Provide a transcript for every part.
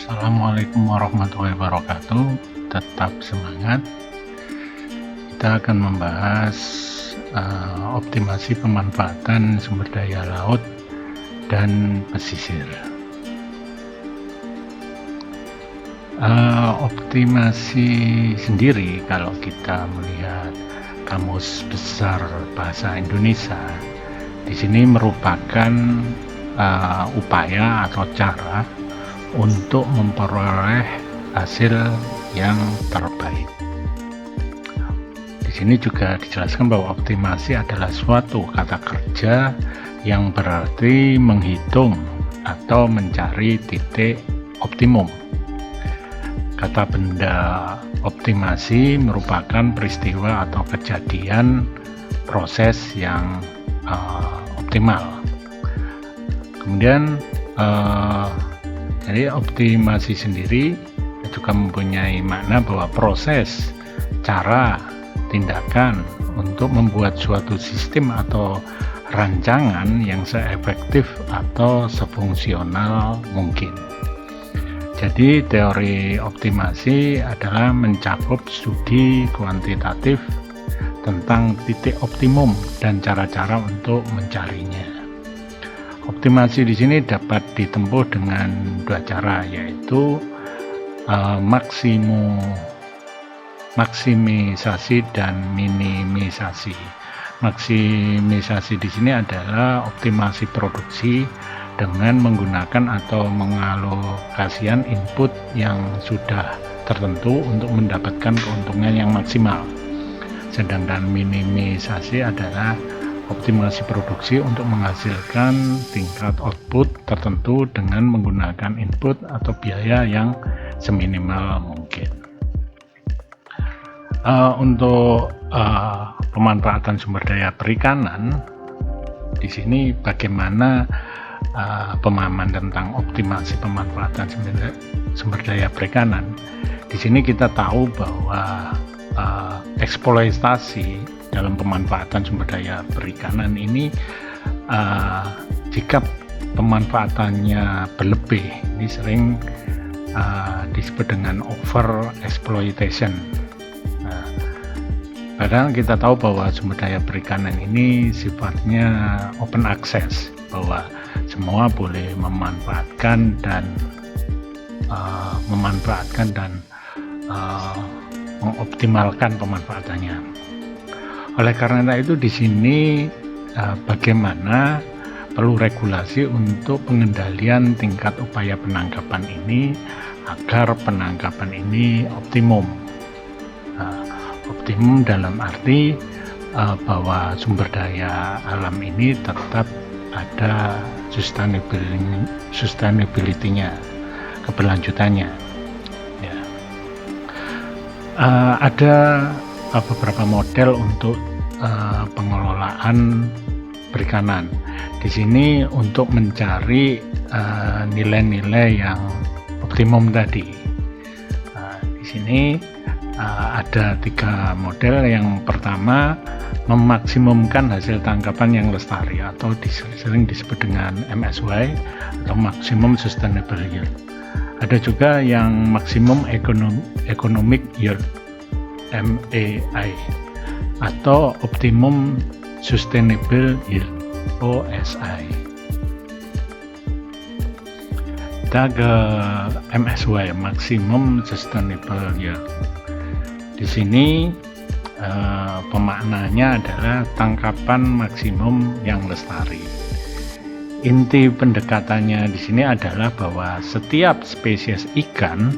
Assalamualaikum warahmatullahi wabarakatuh. Tetap semangat. Kita akan membahas optimasi pemanfaatan sumber daya laut dan pesisir. Optimasi sendiri, kalau kita melihat Kamus Besar Bahasa Indonesia, di sini merupakan upaya atau cara untuk memperoleh hasil yang terbaik. Di sini juga dijelaskan bahwa optimasi adalah suatu kata kerja yang berarti menghitung atau mencari titik optimum. Kata benda optimasi merupakan peristiwa atau kejadian proses yang optimal. Kemudian jadi optimasi sendiri juga mempunyai makna bahwa proses, cara, tindakan untuk membuat suatu sistem atau rancangan yang seefektif atau sefungsional mungkin. Jadi teori optimasi adalah mencakup studi kuantitatif tentang titik optimum dan cara-cara untuk mencarinya. Optimasi di sini dapat ditempuh dengan dua cara, yaitu maksimisasi dan minimisasi. Maksimisasi di sini adalah optimasi produksi dengan menggunakan atau mengalokasikan input yang sudah tertentu untuk mendapatkan keuntungan yang maksimal. Sedangkan minimisasi adalah optimasi produksi untuk menghasilkan tingkat output tertentu dengan menggunakan input atau biaya yang seminimal mungkin. Untuk pemanfaatan sumber daya perikanan, di sini bagaimana pemahaman tentang optimasi pemanfaatan sumber daya perikanan. Di sini kita tahu bahwa eksploitasi dalam pemanfaatan sumber daya perikanan ini, jika pemanfaatannya berlebih, ini sering disebut dengan over exploitation. Padahal kita tahu bahwa sumber daya perikanan ini sifatnya open access, bahwa semua boleh memanfaatkan dan mengoptimalkan pemanfaatannya. Oleh karena itu di sini bagaimana perlu regulasi untuk pengendalian tingkat upaya penangkapan ini agar penangkapan ini optimum. Optimum dalam arti bahwa sumber daya alam ini tetap ada sustainability-nya, keberlanjutannya. Ya. Ada beberapa model untuk pengelolaan perikanan. Di sini untuk mencari nilai-nilai yang optimum tadi. Di sini ada 3 model. Yang pertama, memaksimumkan hasil tangkapan yang lestari atau sering disebut dengan MSY atau Maximum Sustainable Yield. Ada juga yang Maximum Economic Yield, MAI, atau Optimum Sustainable Yield, OSI. Kita ke MSY, Maximum Sustainable Yield. Di sini pemaknanya adalah tangkapan maksimum yang lestari. Inti pendekatannya di sini adalah bahwa setiap spesies ikan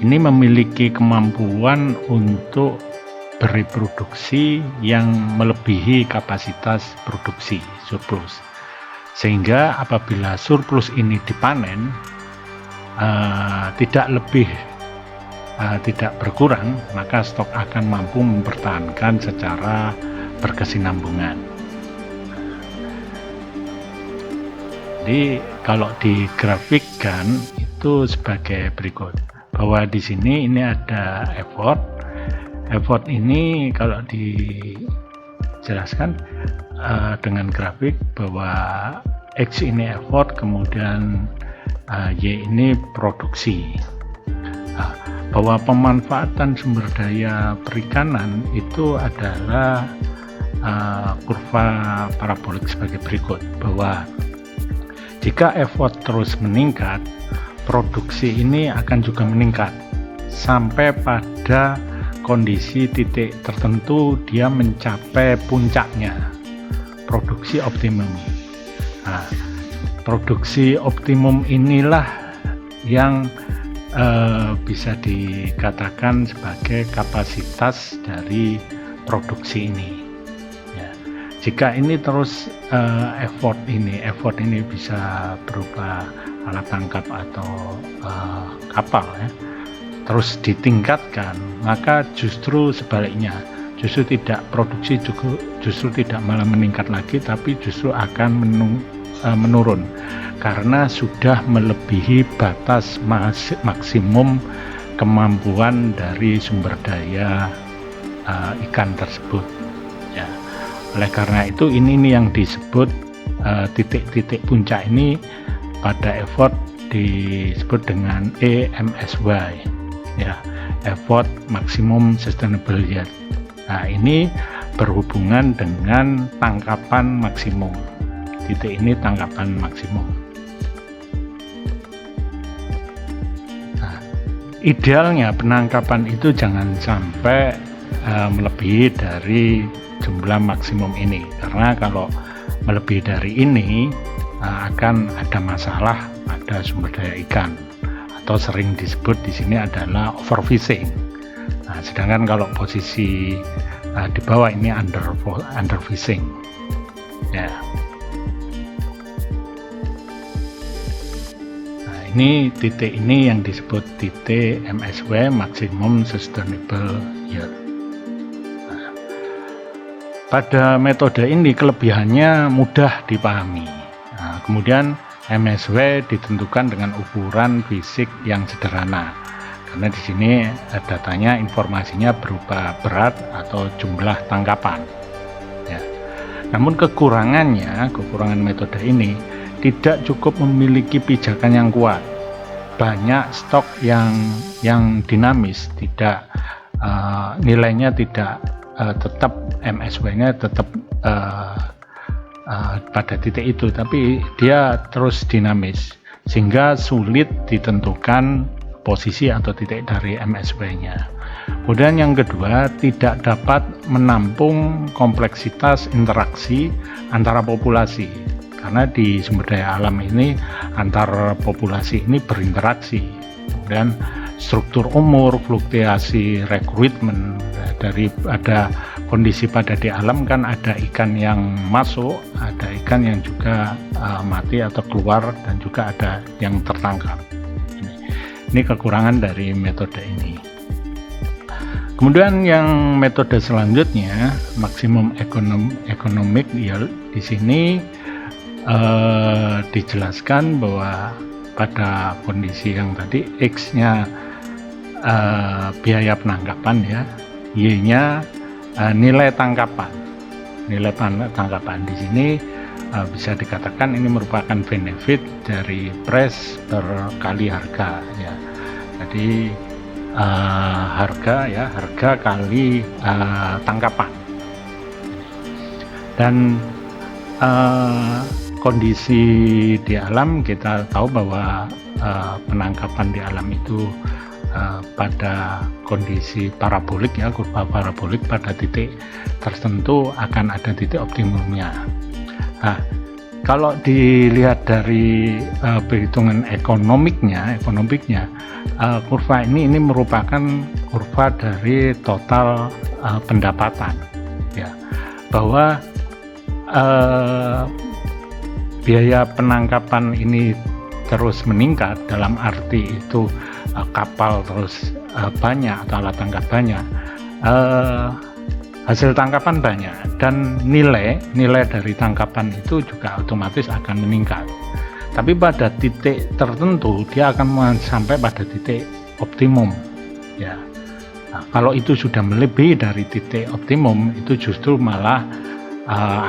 ini memiliki kemampuan untuk bereproduksi yang melebihi kapasitas produksi, surplus. Sehingga apabila surplus ini dipanen, tidak berkurang, maka stok akan mampu mempertahankan secara berkesinambungan. Jadi kalau digrafikkan itu sebagai berikut, bahwa di sini ini ada effort ini kalau dijelaskan dengan grafik bahwa X ini effort, kemudian Y ini produksi. Bahwa pemanfaatan sumber daya perikanan itu adalah kurva parabolik sebagai berikut, bahwa jika effort terus meningkat, produksi ini akan juga meningkat sampai pada kondisi titik tertentu dia mencapai puncaknya, produksi optimum. Produksi optimum inilah yang bisa dikatakan sebagai kapasitas dari produksi ini. Ya. Jika ini terus effort ini bisa berupa alat tangkap atau kapal ya, terus ditingkatkan, maka justru sebaliknya, produksi justru tidak malah meningkat lagi, tapi justru akan menurun karena sudah melebihi batas maksimum kemampuan dari sumber daya ikan tersebut ya. Oleh karena itu ini yang disebut titik-titik puncak ini pada effort disebut dengan EMSY ya, effort maximum sustainable yield. Nah, ini berhubungan dengan tangkapan maksimum. Titik ini tangkapan maksimum. Nah, idealnya penangkapan itu jangan sampai melebihi dari jumlah maksimum ini, karena kalau melebihi dari ini akan ada masalah pada sumber daya ikan, atau sering disebut di sini adalah overfishing. Nah, sedangkan kalau posisi di bawah ini underfishing ya. Ini titik ini yang disebut titik MSW, maximum sustainable yield. Nah, pada metode ini kelebihannya mudah dipahami. Nah, kemudian MSW ditentukan dengan ukuran fisik yang sederhana, karena di sini datanya, informasinya berupa berat atau jumlah tangkapan. Ya. Namun kekurangan metode ini tidak cukup memiliki pijakan yang kuat. Banyak stok yang dinamis, tidak nilainya tidak tetap, MSW-nya tetap pada titik itu, tapi dia terus dinamis sehingga sulit ditentukan posisi atau titik dari MSW-nya. Kemudian yang kedua, tidak dapat menampung kompleksitas interaksi antara populasi. Karena di sumber daya alam ini antar populasi ini berinteraksi, kemudian struktur umur, fluktuasi rekrutmen, dari ada kondisi pada di alam kan ada ikan yang masuk, ada ikan yang juga mati atau keluar, dan juga ada yang tertangkap. Ini kekurangan dari metode ini. Kemudian yang metode selanjutnya, maximum economic yield, di sini dijelaskan bahwa pada kondisi yang tadi X-nya biaya penangkapan ya, Y-nya nilai tangkapan. Nilai tangkapan di sini bisa dikatakan ini merupakan benefit dari price per kali harga ya. Jadi harga kali tangkapan. Dan kondisi di alam kita tahu bahwa penangkapan di alam itu pada kondisi parabolik ya, kurva parabolik, pada titik tertentu akan ada titik optimumnya. Nah, kalau dilihat dari perhitungan ekonomiknya, kurva ini merupakan kurva dari total pendapatan ya, bahwa biaya penangkapan ini terus meningkat, dalam arti itu kapal terus banyak atau alat tangkap banyak, hasil tangkapan banyak, dan nilai dari tangkapan itu juga otomatis akan meningkat. Tapi pada titik tertentu dia akan sampai pada titik optimum ya. Nah, kalau itu sudah melebihi dari titik optimum, itu justru malah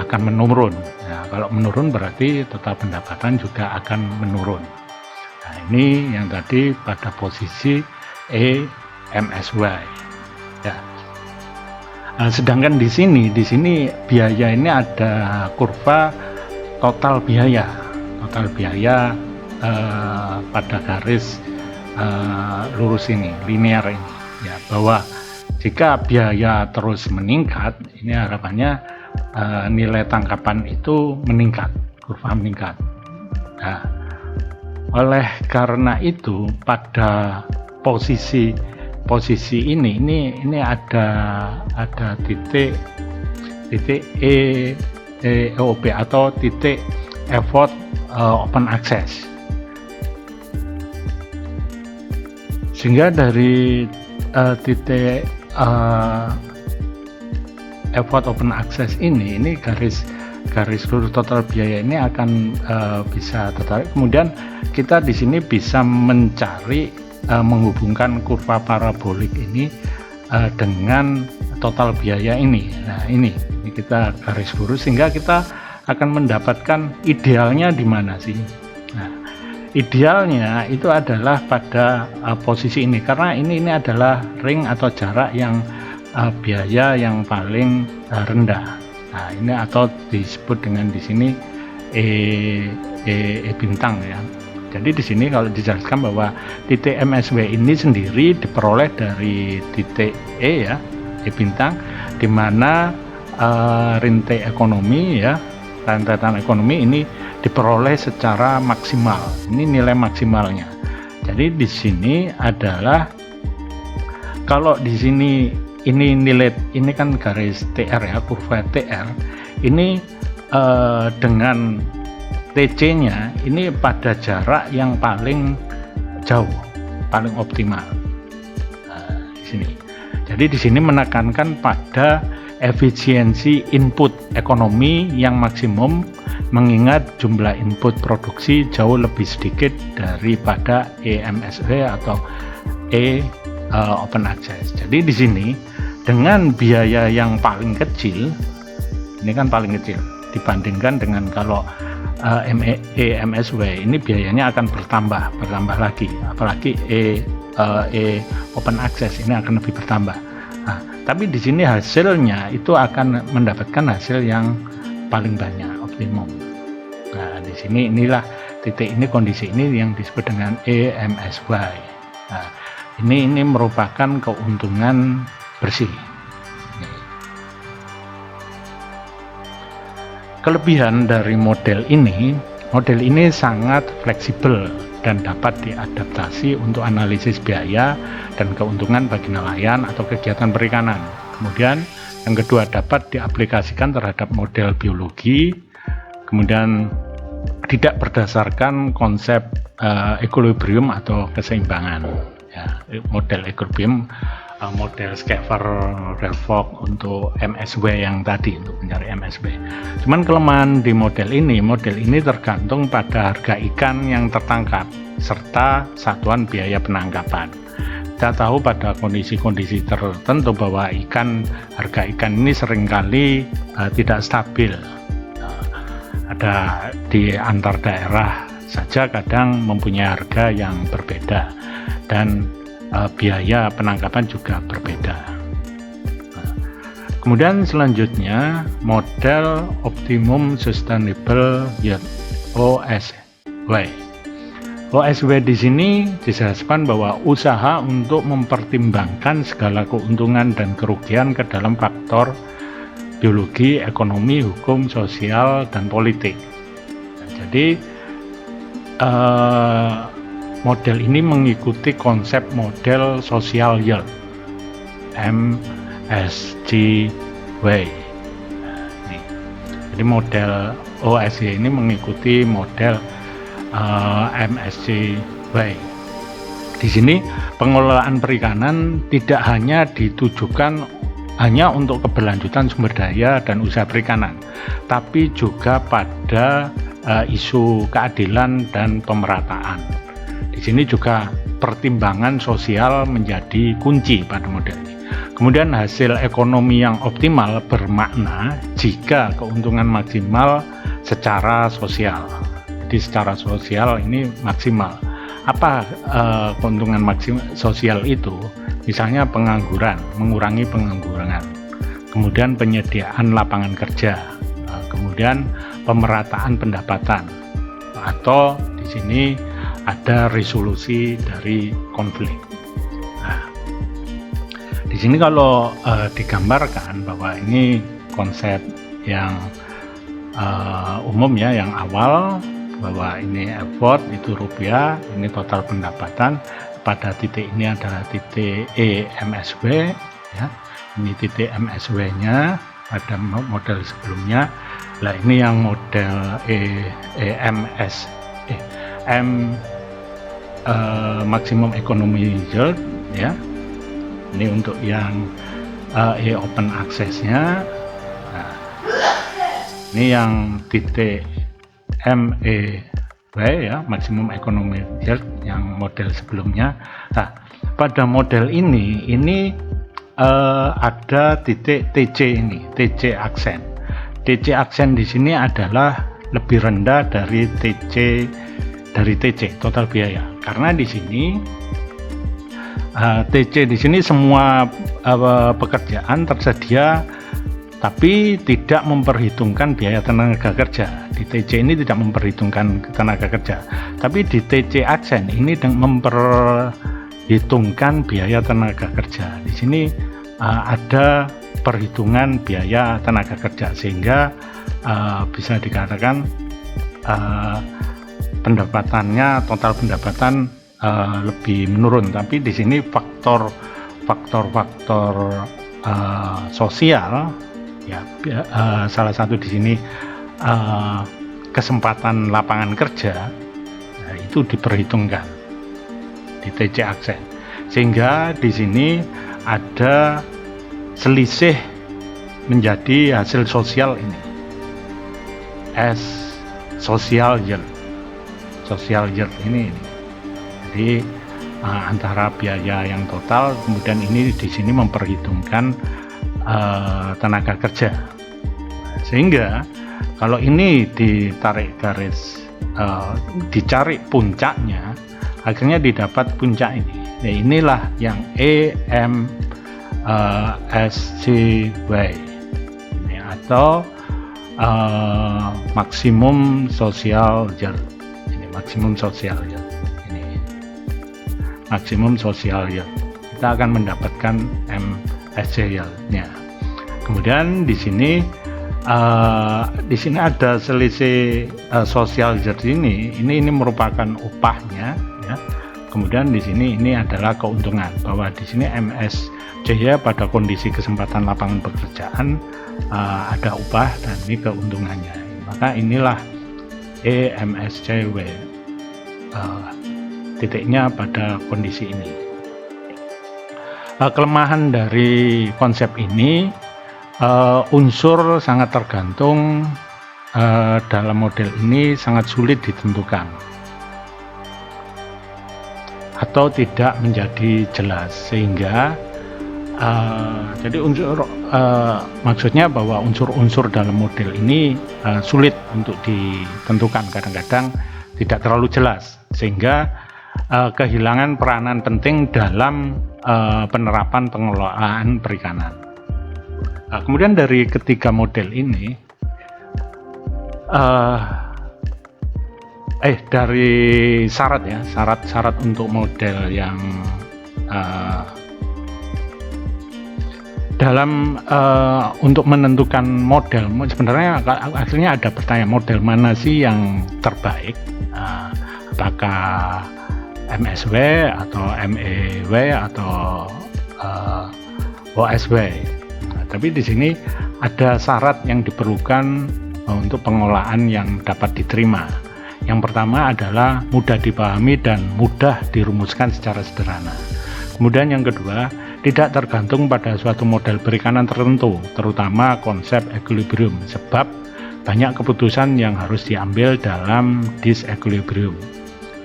akan menurun. Nah, kalau menurun berarti total pendapatan juga akan menurun. Nah, ini yang tadi pada posisi EMSY ya. Nah, sedangkan di sini biaya ini ada kurva total biaya pada garis lurus ini, linear ini ya, bahwa jika biaya terus meningkat, ini harapannya nilai tangkapan itu meningkat, kurva meningkat. Nah, oleh karena itu pada posisi ini ada titik EOP atau titik effort open access, sehingga dari titik effort open access ini garis lurus total biaya ini akan bisa tertarik. Kemudian kita di sini bisa mencari menghubungkan kurva parabolik ini dengan total biaya ini. Nah, ini kita garis lurus sehingga kita akan mendapatkan idealnya di mana sih. Nah, idealnya itu adalah pada posisi ini, karena ini adalah ring atau jarak yang biaya yang paling rendah. Nah, ini atau disebut dengan di sini E bintang ya. Jadi di sini kalau dijelaskan bahwa titik MSW ini sendiri diperoleh dari titik E ya, E bintang, di mana rentetan ekonomi ini diperoleh secara maksimal. Ini nilai maksimalnya. Jadi di sini adalah, kalau di sini ini kan garis TR ya, kurva TR ini dengan TC-nya ini pada jarak yang paling jauh, paling optimal. Nah, di sini. Jadi di sini menekankan pada efisiensi input ekonomi yang maksimum, mengingat jumlah input produksi jauh lebih sedikit daripada EMSW atau open access. Jadi di sini dengan biaya yang paling kecil, ini kan paling kecil dibandingkan dengan kalau EMSW ini biayanya akan bertambah lagi, apalagi open access ini akan lebih bertambah. Nah, tapi di sini hasilnya itu akan mendapatkan hasil yang paling banyak, optimum. Nah, di sini inilah titik ini, kondisi ini yang disebut dengan EMSY. Nah, ini merupakan keuntungan bersih. Kelebihan dari model ini sangat fleksibel dan dapat diadaptasi untuk analisis biaya dan keuntungan bagi nelayan atau kegiatan perikanan. Kemudian yang kedua, dapat diaplikasikan terhadap model biologi, kemudian tidak berdasarkan konsep equilibrium atau keseimbangan. Ya, model equilibrium, model Schaefer-Revok untuk MSW yang tadi, untuk mencari MSW. Cuman kelemahan di model ini tergantung pada harga ikan yang tertangkap serta satuan biaya penangkapan. Kita tahu pada kondisi-kondisi tertentu bahwa harga ikan ini seringkali tidak stabil. Ada di antar daerah saja kadang mempunyai harga yang berbeda, dan biaya penangkapan juga berbeda. Kemudian selanjutnya model Optimum Sustainable Yield OSW. OSW di sini dijelaskan bahwa usaha untuk mempertimbangkan segala keuntungan dan kerugian ke dalam faktor biologi, ekonomi, hukum, sosial, dan politik. Jadi model ini mengikuti konsep model social yield MSGW. Jadi model OSY ini mengikuti model MSGW. Di sini pengelolaan perikanan tidak hanya ditujukan hanya untuk keberlanjutan sumber daya dan usaha perikanan, tapi juga pada isu keadilan dan pemerataan. Di sini juga pertimbangan sosial menjadi kunci pada model ini. Kemudian hasil ekonomi yang optimal bermakna jika keuntungan maksimal secara sosial. Jadi secara sosial ini maksimal. Apa keuntungan maksimal sosial itu? Misalnya pengangguran, mengurangi pengangguran, kemudian penyediaan lapangan kerja, kemudian pemerataan pendapatan, atau di sini ada resolusi dari konflik. Nah, di sini kalau digambarkan bahwa ini konsep yang umum ya, yang awal, bahwa ini effort itu rupiah, ini total pendapatan, pada titik ini adalah titik EMSW ya, ini titik MSW nya pada model sebelumnya. Nah, ini yang model maximum economy yield ya, ini untuk yang open access-nya. Nah, ini yang titik MEW ya, maximum economic yield, yang model sebelumnya. Nah, pada model ini ada titik TC, ini TC aksen. TC aksen di sini adalah lebih rendah dari TC total biaya, karena di sini TC di sini semua pekerjaan tersedia tapi tidak memperhitungkan biaya tenaga kerja. Di TC ini tidak memperhitungkan tenaga kerja, tapi di TC aksen ini memperhitungkan biaya tenaga kerja. Di sini ada perhitungan biaya tenaga kerja, sehingga bisa dikatakan pendapatannya, total pendapatan lebih menurun. Tapi di sini faktor-faktor sosial ya, salah satu di sini kesempatan lapangan kerja, nah, itu diperhitungkan di TC aksen, sehingga di sini ada selisih menjadi hasil sosial ini social yield ini. Jadi antara biaya yang total, kemudian ini di sini memperhitungkan tenaga kerja, sehingga kalau ini ditarik garis, dicari puncaknya, akhirnya didapat puncak ini. Nah, inilah yang EMSCY ini, atau maksimum sosial yield. Ini maksimum sosial yield. Ini maksimum sosial yield. Kita akan mendapatkan MSC yield-nya. Kemudian di sini ada selisih sosial yield ini merupakan upahnya ya. Kemudian di sini ini adalah keuntungan, bahwa di sini MSCY pada kondisi kesempatan lapangan pekerjaan ada upah dan ini keuntungannya. Maka inilah EMSCY titiknya pada kondisi ini. Kelemahan dari konsep ini, unsur sangat tergantung dalam model ini, sangat sulit ditentukan atau tidak menjadi jelas, sehingga jadi maksudnya bahwa unsur-unsur dalam model ini sulit untuk ditentukan, kadang-kadang tidak terlalu jelas, sehingga kehilangan peranan penting dalam penerapan pengelolaan perikanan. Kemudian dari ketiga model ini, dari syarat untuk model yang dalam untuk menentukan model, sebenarnya akhirnya ada pertanyaan, model mana sih yang terbaik, apakah MSW atau MEW atau OSW. Tapi di sini ada syarat yang diperlukan untuk pengolahan yang dapat diterima. Yang pertama adalah mudah dipahami dan mudah dirumuskan secara sederhana. Kemudian yang kedua, tidak tergantung pada suatu model perikanan tertentu, terutama konsep equilibrium, sebab banyak keputusan yang harus diambil dalam disequilibrium.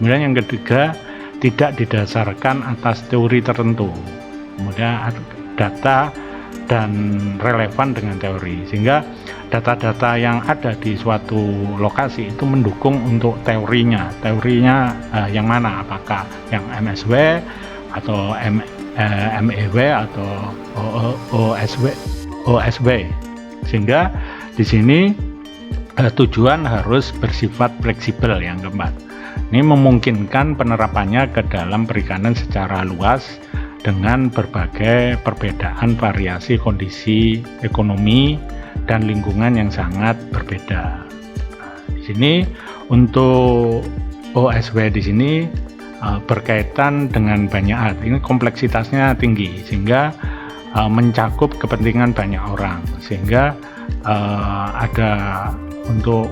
Kemudian yang ketiga, tidak didasarkan atas teori tertentu. Kemudian data dan relevan dengan teori, sehingga data-data yang ada di suatu lokasi itu mendukung untuk teorinya yang mana, apakah yang MSW atau MEW atau OSW, sehingga di sini tujuan harus bersifat fleksibel. Yang keempat, ini memungkinkan penerapannya ke dalam perikanan secara luas dengan berbagai perbedaan variasi kondisi ekonomi dan lingkungan yang sangat berbeda. Di sini untuk OSW di sini berkaitan dengan banyak hal. Ini kompleksitasnya tinggi sehingga mencakup kepentingan banyak orang, sehingga ada untuk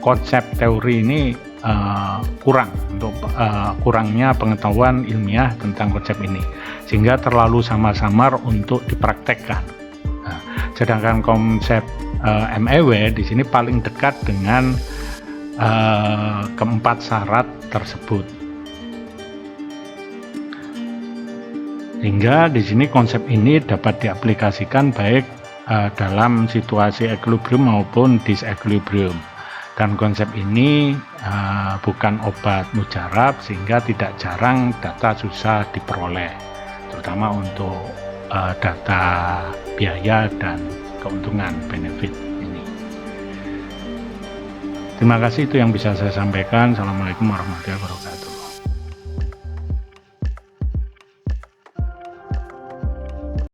konsep teori ini kurangnya pengetahuan ilmiah tentang konsep ini, sehingga terlalu samar-samar untuk dipraktekkan. Nah, sedangkan konsep MEW di sini paling dekat dengan keempat syarat tersebut. Hingga di sini konsep ini dapat diaplikasikan baik dalam situasi equilibrium maupun disequilibrium. Dan konsep ini bukan obat mujarab, sehingga tidak jarang data susah diperoleh, terutama untuk data biaya dan keuntungan benefit ini. Terima kasih, itu yang bisa saya sampaikan. Assalamualaikum warahmatullahi wabarakatuh.